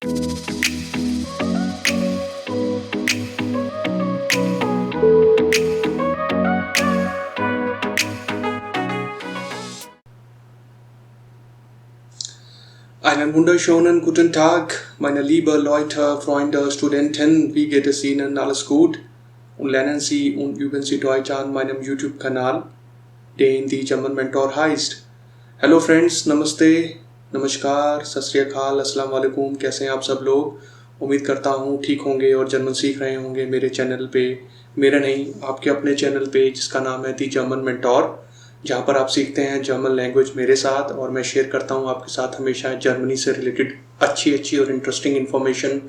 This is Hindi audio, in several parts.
Einen wunderschönen guten Tag, meine liebe Leute, Freunde, Studenten, wie geht es Ihnen? Alles gut? Und lernen Sie und üben Sie Deutsch an meinem YouTube-Kanal, den die German Mentor heißt. Hello friends, नमस्ते, नमस्कार, सत श्री अकाल, अस्सलाम वालेकुम, कैसे हैं आप सब लोग? उम्मीद करता हूँ ठीक होंगे और जर्मन सीख रहे होंगे मेरे चैनल पे, मेरा नहीं, आपके अपने चैनल पे जिसका नाम है दी जर्मन मेंटोर, जहाँ पर आप सीखते हैं जर्मन लैंग्वेज मेरे साथ और मैं शेयर करता हूँ आपके साथ हमेशा जर्मनी से रिलेटेड अच्छी और इंटरेस्टिंग इन्फॉर्मेशन,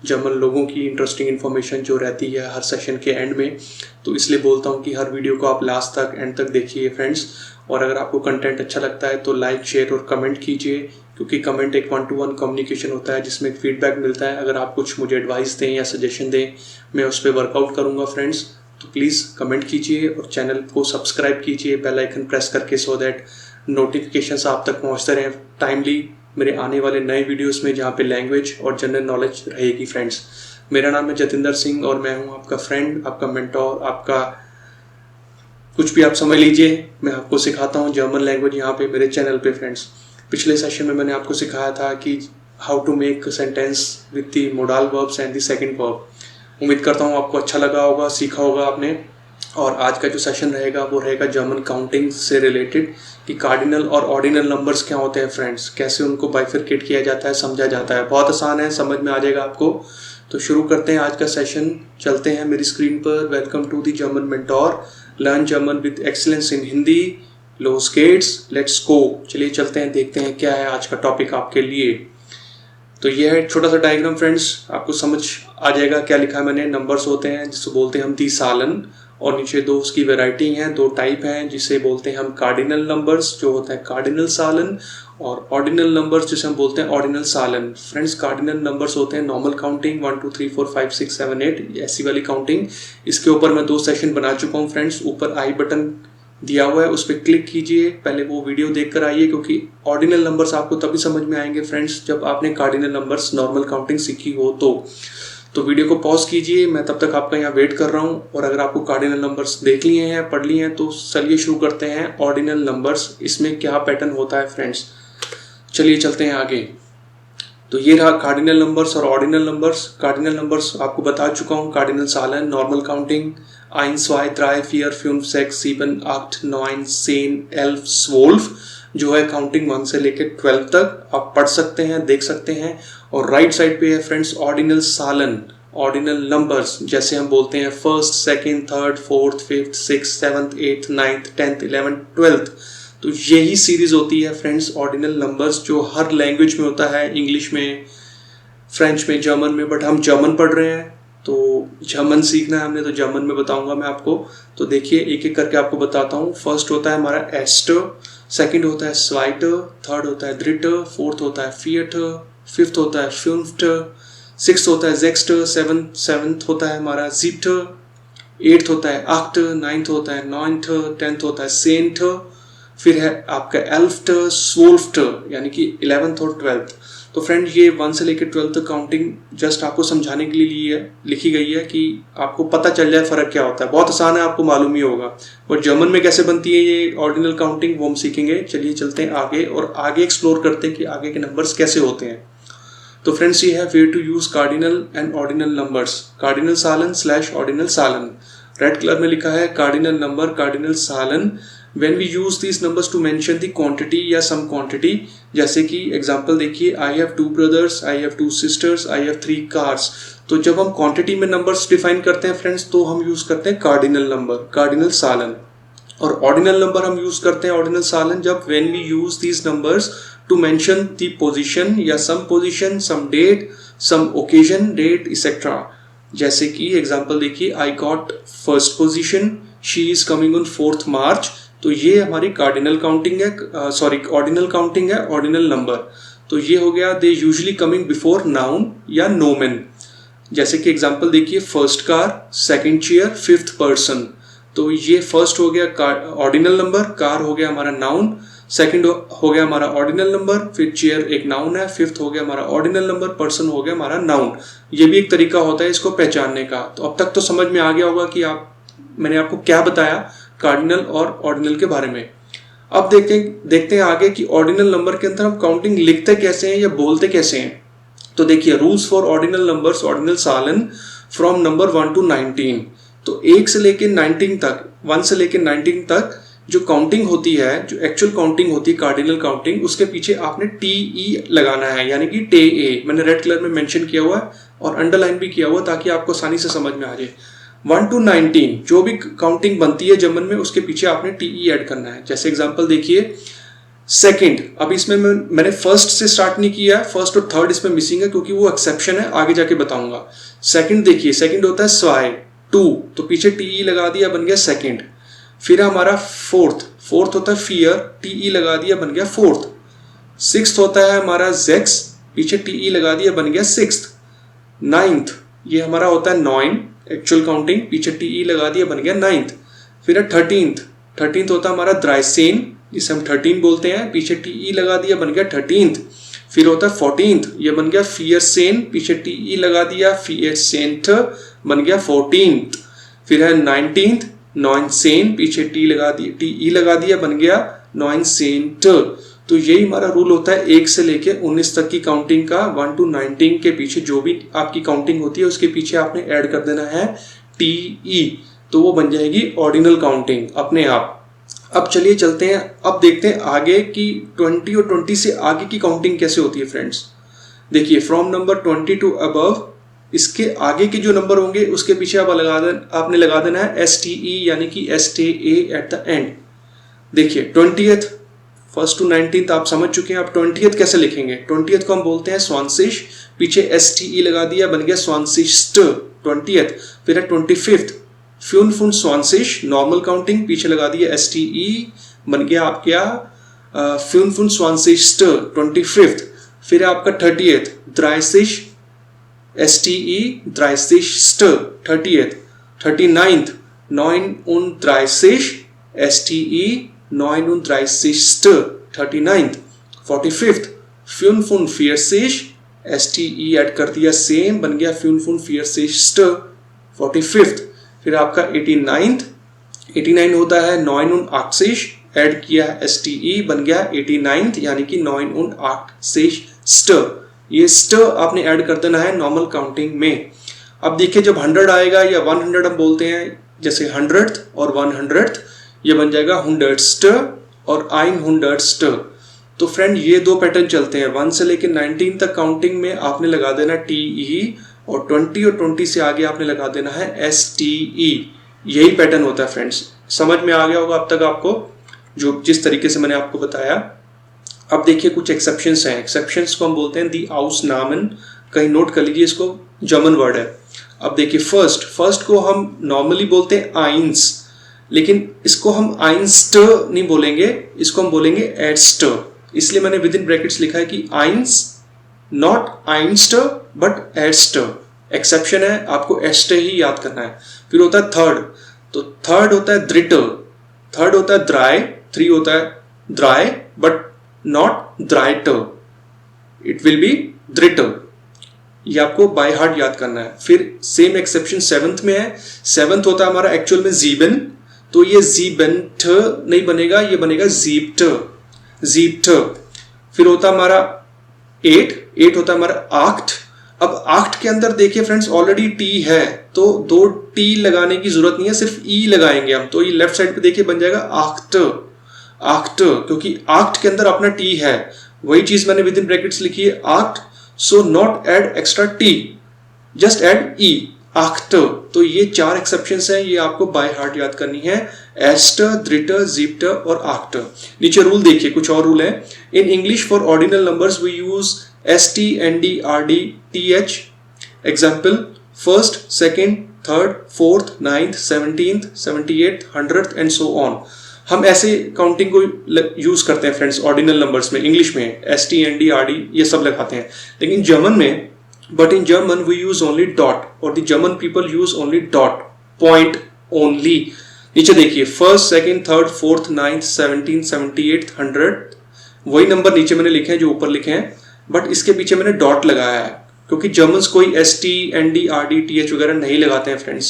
जर्मन लोगों की इंटरेस्टिंग इन्फॉर्मेशन जो रहती है हर सेशन के एंड में। तो इसलिए बोलता हूँ कि हर वीडियो को आप लास्ट तक एंड तक देखिए फ्रेंड्स, और अगर आपको कंटेंट अच्छा लगता है तो लाइक शेयर और कमेंट कीजिए, क्योंकि कमेंट एक 1-to-1 कम्युनिकेशन होता है जिसमें फीडबैक मिलता है। अगर आप कुछ मुझे एडवाइस दें या सजेशन दें, मैं उस पर वर्कआउट करूँगा फ्रेंड्स। तो प्लीज़ कमेंट कीजिए और चैनल को सब्सक्राइब कीजिए बेल आइकन प्रेस करके, सो दैट नोटिफिकेशंस आप तक पहुंचते रहें टाइमली मेरे आने वाले नए वीडियोस में, जहां पे लैंग्वेज और जनरल नॉलेज रहेगी फ्रेंड्स। मेरा नाम है जतिंदर सिंह और मैं हूं आपका फ्रेंड, आपका मेंटोर, आपका कुछ भी आप समझ लीजिए। मैं आपको सिखाता हूं जर्मन लैंग्वेज यहाँ पे मेरे चैनल पे फ्रेंड्स। पिछले सेशन में मैंने आपको सिखाया था कि how to make sentence with the modal verbs and the second verb. उम्मीद करता हूँ आपको अच्छा लगा होगा, सीखा होगा आपने। और आज का जो सेशन रहेगा वो रहेगा जर्मन काउंटिंग से रिलेटेड, कि कार्डिनल और ऑर्डिनल नंबर्स क्या होते हैं फ्रेंड्स, कैसे उनको बाइफरकेट किया जाता है, समझा जाता है। बहुत आसान है, समझ में आ जाएगा आपको। तो शुरू करते हैं आज का सेशन, चलते हैं मेरी स्क्रीन पर। Welcome to the German mentor, learn German with excellence in Hindi, low skates, let's go. चलिए चलते हैं, देखते हैं क्या है आज का टॉपिक आपके लिए। तो ये है छोटा सा डायग्राम फ्रेंड्स, आपको समझ आ जाएगा क्या लिखा है मैंने। नंबर्स होते हैं जिसको बोलते हैं हम दी सालन, और नीचे दो उसकी वैरायटी हैं, दो टाइप हैं, जिसे बोलते हैं हम कार्डिनल नंबर्स जो होता है कार्डिनल सालन, और ऑर्डिनल नंबर्स जिसे हम बोलते हैं ऑर्डिनल सालन। फ्रेंड्स कार्डिनल नंबर्स होते हैं नॉर्मल काउंटिंग 1 2 3 4 5 6 7 8 ऐसी वाली काउंटिंग। इसके ऊपर मैं 2 सेशन बना चुका हूँ फ्रेंड्स। ऊपर आई बटन दिया हुआ है, उस पर क्लिक कीजिए, पहले वो वीडियो देख कर आइए, क्योंकि ऑर्डिनल नंबर्स आपको तभी समझ में आएंगे फ्रेंड्स जब आपने कार्डिनल नंबर्स नॉर्मल काउंटिंग सीखी हो। तो वीडियो को पॉज कीजिए, मैं तब तक आपका यहाँ वेट कर रहा हूँ। और अगर आपको कार्डिनल नंबर्स देख लिए हैं, पढ़ लिए हैं, तो चलिए शुरू करते हैं ऑर्डिनल नंबर्स। इसमें क्या पैटर्न होता है फ्रेंड्स, चलिए चलते हैं आगे। तो ये रहा कार्डिनल नंबर्स और ऑर्डिनल नंबर्स। कार्डिनल नंबर्स आपको बता चुका हूँ, कार्डिनल सालन नॉर्मल काउंटिंग 1 2 3 4 5 6 7 8 9 10 11 12 जो है काउंटिंग 1 से लेकर 12 तक आप पढ़ सकते हैं, देख सकते हैं। और राइट साइड पे है फ्रेंड्स ऑर्डिनल सालन, ऑर्डिनल नंबर्स, जैसे हम बोलते हैं first, second, third, fourth, fifth, six, seventh, eighth, ninth, 10th, 11th, 12th। तो यही सीरीज होती है फ्रेंड्स ऑर्डिनल नंबर्स, जो हर लैंग्वेज में होता है, इंग्लिश में, फ्रेंच में, जर्मन में। बट हम जर्मन पढ़ रहे हैं तो जर्मन सीखना है हमने, तो जर्मन में बताऊंगा मैं आपको। तो देखिए एक एक करके आपको बताता हूँ। फर्स्ट होता है हमारा एस्टर, सेकंड होता है स्वाइटर, थर्ड होता है द्रिटर, फोर्थ होता है फियटर, फिफ्थ होता है फिफ्टर, सिक्स्थ होता है जेक्स्टर, सेवंथ होता है हमारा जीप्टर, एट्थ होता है आक्टर, नाइन्थ होता है नाइन्थ, 10th होता है सेंटर, फिर है आपका एल्फ्टर, स्वोल्फ्टर, यानी कि 11th और 12th। तो फ्रेंड ये 1 से लेकर 12 तक काउंटिंग जस्ट आपको समझाने के लिए लिखी गई है, कि आपको पता चल जाए फर्क क्या होता है। बहुत आसान है, आपको मालूम ही होगा। और जर्मन में कैसे बनती है ये ऑर्डिनल काउंटिंग वो हम सीखेंगे। चलिए चलते हैं आगे और आगे एक्सप्लोर करते हैं कि आगे के नंबर्स कैसे होते हैं। तो फ्रेंड्स ये है where to use cardinal and ordinal numbers, cardinal सालन / ऑर्डिनल सालन। रेड कलर में लिखा है कार्डिनल नंबर, कार्डिनल सालन। When we use these numbers to mention the quantity या some quantity, जैसे कि एग्जाम्पल देखिए, I have 2 brothers, I have 2 sisters, I have 3 cars। तो जब हम क्वांटिटी में नंबर्स डिफाइन करते हैं फ्रेंड्स, तो हम यूज करते हैं कार्डिनल नंबर, कार्डिनल सालन। और ऑर्डिनल नंबर हम यूज करते हैं ऑर्डिनल सालन जब when we use these numbers to mention the position या some position, some date, some occasion, date, etc। जैसे कि एग्जाम्पल देखिए, I got first position, she is coming on 4th March। तो ये हमारी कार्डिनल काउंटिंग है, ऑर्डिनल काउंटिंग है, ऑर्डिनल नंबर। तो ये हो गया they usually coming before noun या नोमेन। जैसे कि एग्जांपल देखिए, first car, second chair, fifth person. तो ये फर्स्ट हो गया ऑर्डिनल नंबर, कार हो गया हमारा नाउन, सेकंड हो गया हमारा ऑर्डिनल नंबर, फिर चेयर एक नाउन है, फिफ्थ हो गया हमारा ऑर्डिनल नंबर, पर्सन हो गया हमारा नाउन। ये भी एक तरीका होता है इसको पहचानने का। तो अब तक तो समझ में आ गया होगा कि मैंने आपको क्या बताया कार्डिनल और ऑर्डिनल के बारे में। अब देखते हैं आगे कि ऑर्डिनल नंबर के अंदर हम काउंटिंग लिखते कैसे हैं या बोलते कैसे हैं। तो देखिए, rules for ordinal numbers, ordinal सालन फ्रॉम नंबर 1 to 19। तो 1 से लेके 19 तक, 1 से लेके 19 तक जो काउंटिंग होती है, जो एक्चुअल काउंटिंग होती है कार्डिनल काउंटिंग, उसके पीछे आपने TE लगाना है, यानी कि टे। मैंने रेड कलर में मेंशन किया हुआ है और अंडरलाइन भी किया हुआ ताकि आपको आसानी से समझ में आ जाए। 1 to 19 जो भी काउंटिंग बनती है जर्मन में, उसके पीछे आपने TE ऐड करना है। जैसे एग्जांपल देखिए, सेकंड, अब इसमें मैंने फर्स्ट से स्टार्ट नहीं किया है, फर्स्ट और थर्ड इसमें मिसिंग है क्योंकि वो एक्सेप्शन है, आगे जाके बताऊंगा। सेकंड देखिए, सेकंड होता है स्वाई 2, तो पीछे TE लगा दिया, बन गया सेकंड। फिर हमारा फोर्थ होता है फियर, TE लगा दिया, बन गया फोर्थ। सिक्स्थ होता है हमारा जेक्स, पीछे TE लगा दिया, बन गया सिक्स्थ। नाइन्थ, ये हमारा होता है 9 एक्चुअल काउंटिंग, पीछे TE लगा दिया, बन गया नाइन्थ। फिर है 13th होता है हमारा द्राइसेन, जिसे हम 13 बोलते हैं, पीछे TE लगा दिया, बन गया 13th। फिर होता है 14th, ये बन गया फियर सेन, पीछे TE लगा दिया, फियर सेंट, बन गया 14th। फिर है 19th, 9 सेन, पीछे TE लगा दिया, बन गया 9 सेंट। तो यही हमारा रूल होता है 1 से लेके 19 तक की काउंटिंग का। 1 to 19 के पीछे जो भी आपकी काउंटिंग होती है उसके पीछे आपने ऐड कर देना है TE, तो वो बन जाएगी ऑर्डिनल काउंटिंग अपने आप। अब चलिए चलते हैं, अब देखते हैं आगे कि 20 और 20 से आगे की काउंटिंग कैसे होती है फ्रेंड्स। देखिए, फ्रॉम नंबर 20 टू अबव, इसके आगे के जो नंबर होंगे उसके पीछे आपने लगा देना है STE, यानी कि STA एट द एंड। देखिए 20th, 1st to 19th आप समझ चुके हैं। आप 20th कैसे लिखेंगे? 20th को हम बोलते हैं स्वानसिश, पीछे STE लगा दिया, बन गया स्वानसिस्ट 20th। फिर है 25th, फ्यून स्वानसिश, नॉर्मल काउंटिंग, पीछे लगा दिया STE, बन गया आपका फ्यून स्वानसिस्ट 25th। फिर है आपका 30th, द्राइसिश, STE द्राइसिस्ट 30th। 39th, 39 STE 39 39th। 45th, फ्यून फियरसिश, STE add कर दिया सेम, बन गया फ्यून फियरसिस्ट 45th। फिर आपका 89 होता है 89 ऐड किया STE, बन गया 89th, यानी कि 89 ये स्ट आपने ऐड कर देना है नॉर्मल काउंटिंग में। अब देखिए, जब 100 आएगा या 100 हम बोलते हैं, जैसे 100th और 100th, ये बन जाएगा 100st और 100st। तो फ्रेंड, ये दो पैटर्न चलते हैं। 1 से लेकर 19 तक काउंटिंग में आपने लगा देना TE, और 20 और 20 से आगे आपने लगा देना है STE। यही पैटर्न होता है फ्रेंड्स। समझ में आ गया होगा अब तक आपको, जो जिस तरीके से मैंने आपको बताया। अब देखिए, कुछ एक्सेप्शंस हैं। एक्सेप्शंस को हम बोलते हैं दी आउसनामन, कहीं नोट कर लीजिए, इसको जर्मन वर्ड है। अब देखिए, फर्स्ट को हम नॉर्मली बोलते हैं आइंस, लेकिन इसको हम आइंस्ट नहीं बोलेंगे, इसको हम बोलेंगे एडस्ट। इसलिए मैंने विद इन ब्रैकेट्स लिखा है कि आइंस, नॉट आइंस्ट बट एडस्ट। एक्सेप्शन है, आपको एस्ट ही याद करना है। फिर होता है थर्ड, तो थर्ड होता है द्रिट, थर्ड होता है द्राई, 3 होता है द्राई बट नॉट द्राइट, इट विल बी द्रिट। ये आपको बाय हार्ट याद करना है। फिर सेम एक्सेप्शन 7th में है। 7th होता है हमारा एक्चुअल में जीबन, तो ये जीबेंट नहीं बनेगा, ये बनेगा जीप्ट। फिर होता है हमारा 8 होता है हमारा आक्ट। अब आक्ट के अंदर देखिए फ्रेंड्स, ऑलरेडी टी है, तो 2 टी लगाने की जरूरत नहीं है, सिर्फ ई लगाएंगे हम। तो ये लेफ्ट साइड पे देखिए बन जाएगा आक्ट, क्योंकि आक्ट के अंदर अपना टी है। वही चीज मैंने विद इन ब्रैकेट्स लिखी है, आक्ट, so not add extra T, just add E, आक्ट। तो ये 4 एक्सेप्शंस हैं, ये आपको बाय हार्ट याद करनी है, एस्ट, द्रिट, जीप्ट और आक्ट। नीचे रूल देखिए, कुछ और रूल है। In English for ordinal numbers we use ST, ND, RD, TH। Example, first, second, third, fourth, 9th, 17th, 78th, 100th and so on. हम ऐसे काउंटिंग को यूज करते हैं फ्रेंड्स ऑर्डिनल नंबर्स में। इंग्लिश में ST, ND, RD ये सब लगाते हैं, लेकिन जर्मन में, but in German we use only dot, or the German people use only dot, point only। नीचे देखिए first, second, third, fourth, ninth, 17, 78, 100, वही नंबर नीचे मैंने लिखे हैं जो ऊपर लिखे हैं, बट इसके पीछे मैंने डॉट लगाया है क्योंकि जर्मन्स कोई ST, ND, RD, TH वगैरह नहीं लगाते हैं फ्रेंड्स।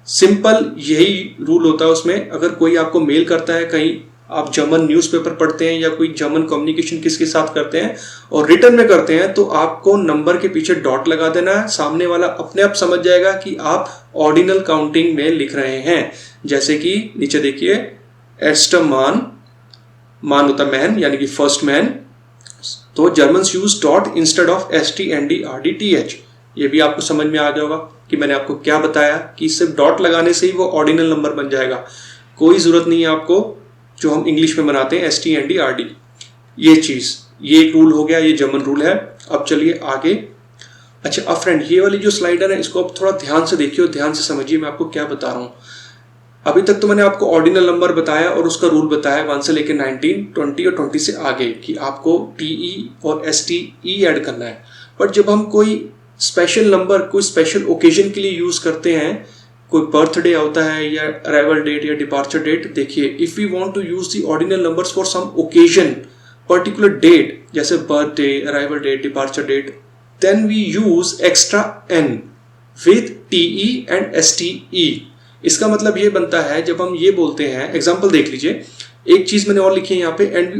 सिंपल यही रूल होता है उसमें। अगर कोई आपको मेल करता है, कहीं आप जर्मन न्यूज़पेपर पढ़ते हैं या कोई जर्मन कम्युनिकेशन किसके साथ करते हैं और रिटर्न में करते हैं, तो आपको नंबर के पीछे डॉट लगा देना है। सामने वाला अपने आप समझ जाएगा कि आप ऑर्डिनल काउंटिंग में लिख रहे हैं। जैसे कि नीचे देखिए एस्टर मान, मान होता मैन यानी कि फर्स्ट मैन, तो Germans use dot instead of ST, ND, RD, TH। ये भी आपको समझ में आ गया होगा कि मैंने आपको क्या बताया कि सिर्फ डॉट लगाने से ही वो ऑर्डिनल नंबर बन जाएगा। कोई जरूरत नहीं है आपको जो हम इंग्लिश में बनाते हैं ST, ND, RD। ये चीज, ये एक रूल हो गया, ये जर्मन रूल है। अब चलिए आगे। अच्छा अब फ्रेंड, ये वाली जो स्लाइडर है इसको अब थोड़ा ध्यान से देखिए और ध्यान से समझिए मैं आपको क्या बता रहा हूँ। अभी तक तो मैंने आपको ऑर्डिनल नंबर बताया और उसका रूल बताया 1 से लेकर 19, 20 और 20 से आगे कि आपको TE और STE ऐड करना है। बट जब हम कोई स्पेशल नंबर कोई स्पेशल ओकेजन के लिए यूज करते हैं, कोई बर्थडे होता है या अराइवल डेट या डिपार्चर डेट, देखिए if we want to use the ordinal numbers for some occasion, particular date जैसे birthday, arrival date, departure date, then we use extra n with TE and STE। इसका मतलब ये बनता है जब हम ये बोलते हैं, एग्जाम्पल देख लीजिए, एक चीज मैंने और लिखी है यहाँ पे, and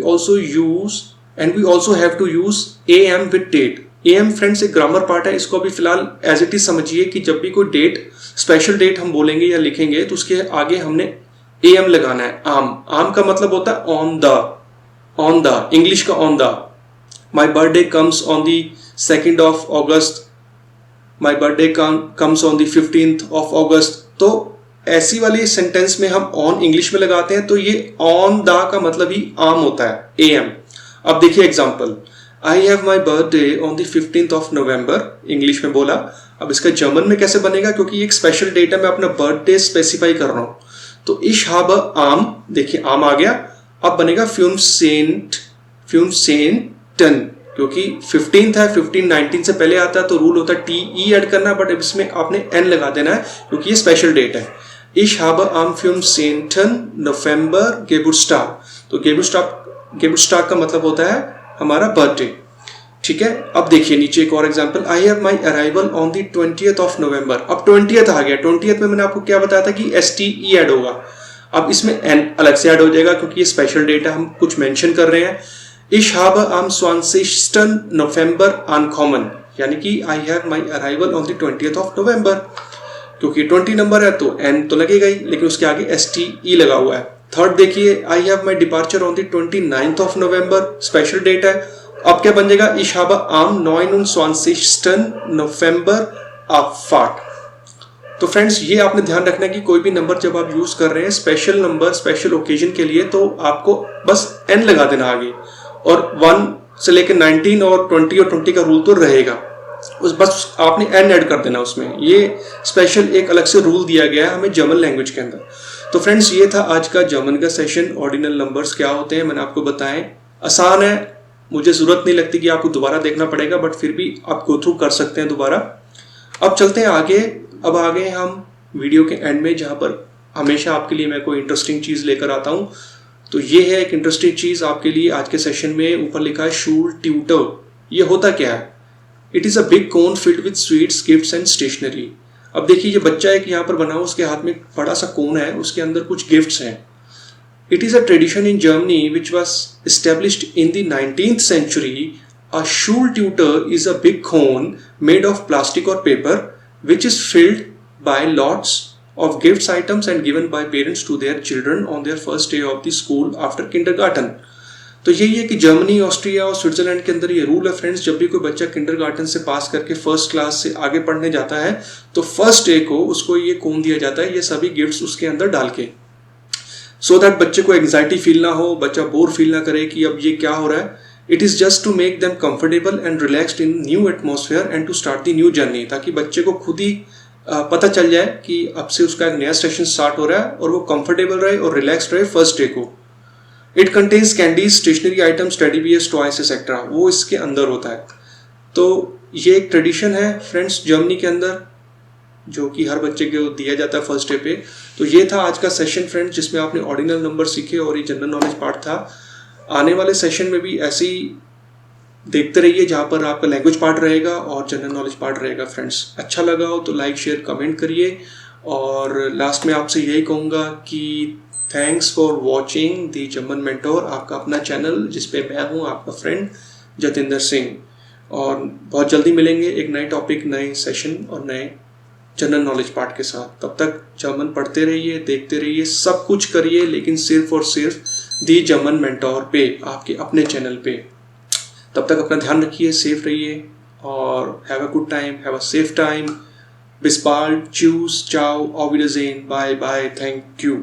we also have to use AM with date. AM friends एक ग्रामर पार्ट है, इसको अभी फिलहाल एज इट इज समझिए कि जब भी कोई डेट, स्पेशल डेट हम बोलेंगे या लिखेंगे तो उसके आगे हमने AM लगाना है। आम का मतलब होता है ऑन द, इंग्लिश का on the. My birthday comes on the 2nd of August, my birthday comes on the 15th of August। तो ऐसी वाली सेंटेंस में हम ऑन इंग्लिश में लगाते हैं, तो ये ऑन द का मतलब ही आम होता है, AM। अब देखिए example, I have my birthday on the 15th of November, English में बोला। अब इसका जर्मन में कैसे बनेगा, क्योंकि एक स्पेशल डेट है, मैं अपना बर्थडे स्पेसिफाई कर रहा हूं। तो इश habe आम, देखिए आम आ गया। अब बनेगा 15, क्योंकि 15th है, 15 19 से पहले आता है तो रूल होता है TE ऐड करना, बट अब इसमें आपने N लगा देना है क्योंकि ये स्पेशल डेट है। इश habe am 15. November Geburtstag, तो Geburtstag का मतलब होता है हमारा बर्थडे, ठीक है। अब देखिए नीचे एक और example, I have my arrival on the 20th of November। अब 20th आ गया, 20th में मैंने आपको क्या बताया था कि STE ऐड होगा। अब इसमें N अलग से ऐड हो जाएगा क्योंकि ये स्पेशल डेट है, हम कुछ मेंशन कर रहे हैं। Ich habe am 20. November ankommen, यानी कि आई have my arrival on the 20th of November, क्योंकि 20 नंबर है तो N तो लगेगा ही, लेकिन उसके आगे STE लगा हुआ है। थर्ड देखिए, I have my departure on the 29th of November, special date है। अब क्या बन जाएगा, Ich habe am 29. November abfahrt। तो फ्रेंड्स ये आपने ध्यान रखना है कि कोई भी नंबर जब आप यूज कर रहे हैं स्पेशल नंबर, स्पेशल ओकेजन के लिए, तो आपको बस N लगा देना आगे, और 1 से लेकर 19 और 20 और 20 का रूल तो रहेगा, बस आपने N ऐड कर देना उसमें। ये स्पेशल एक अलग से रूल दिया गया है हमें जर्मन लैंग्वेज के अंदर। तो फ्रेंड्स ये था आज का जर्मन का सेशन। ऑर्डिनल नंबर्स क्या होते हैं मैंने आपको बताएं, आसान है, मुझे जरूरत नहीं लगती कि आपको दोबारा देखना पड़ेगा, बट फिर भी आप गो थ्रू कर सकते हैं दोबारा। अब चलते हैं आगे। अब आ गए हम वीडियो के एंड में, जहां पर हमेशा आपके लिए मैं कोई इंटरेस्टिंग चीज लेकर आता हूं। तो ये है एक इंटरेस्टिंग चीज आपके लिए आज के सेशन में। ऊपर लिखा है शूल ट्यूटर। ये होता क्या है, it is a big cone filled with sweets, gifts and stationery. अब देखिए ये बच्चा एक यहाँ पर बना हुआ, उसके हाथ में एक बड़ा सा कोन है, उसके अंदर कुछ गिफ्ट्स हैं। It is a tradition in Germany which was established in the 19th century. A shul tutor is a big cone made of plastic or paper which is filled by lots of gifts items and given by parents to their children on their first day of the school after kindergarten. तो यही है कि जर्मनी, ऑस्ट्रिया और स्विट्जरलैंड के अंदर ये रूल है फ्रेंड्स, जब भी कोई बच्चा किंडरगार्टन से पास करके फर्स्ट क्लास से आगे पढ़ने जाता है तो फर्स्ट डे को उसको ये कोन दिया जाता है, ये सभी गिफ्ट्स उसके अंदर डाल के, सो दैट बच्चे को एंग्जाइटी फील ना हो, बच्चा बोर फील ना करे कि अब ये क्या हो रहा है। It is just to make them comfortable and relaxed in new atmosphere and to start the new journey, ताकि बच्चे को खुद ही पता चल जाए कि अब से उसका एक नया सेशन स्टार्ट हो रहा है और वो कंफर्टेबल रहे और रिलैक्स्ड रहे फर्स्ट डे को। It contains candies, stationery items, teddy bears, toys etcetera, वो इसके अंदर होता है। तो ये एक ट्रेडिशन है फ्रेंड्स जर्मनी के अंदर, जो कि हर बच्चे को दिया जाता है फर्स्ट डे पे। तो ये था आज का सेशन फ्रेंड्स, जिसमें आपने ऑर्डिनल नंबर सीखे और ये जनरल नॉलेज पार्ट था। आने वाले सेशन में भी ऐसे ही देखते रहिए, जहाँ पर आपका लैंग्वेज पार्ट रहेगा और जनरल नॉलेज पार्ट रहेगा फ्रेंड्स। अच्छा लगा हो तो लाइक शेयर कमेंट करिए, और लास्ट में आपसे यही कहूँगा कि thanks for watching the German mentor, आपका अपना चैनल जिसपे मैं हूँ आपका फ्रेंड जतिंदर सिंह। और बहुत जल्दी मिलेंगे एक नए टॉपिक, नए सेशन और नए जनरल नॉलेज पार्ट के साथ। तब तक जर्मन पढ़ते रहिए, देखते रहिए, सब कुछ करिए, लेकिन सिर्फ और सिर्फ दी जर्मन मेंटोर पे, आपके अपने चैनल पे। तब तक अपना ध्यान रखिए, सेफ रहिए, और have a good time, have a safe time. Bis bald, tschüss, ciao, auf Wiedersehen, bye bye, thank you.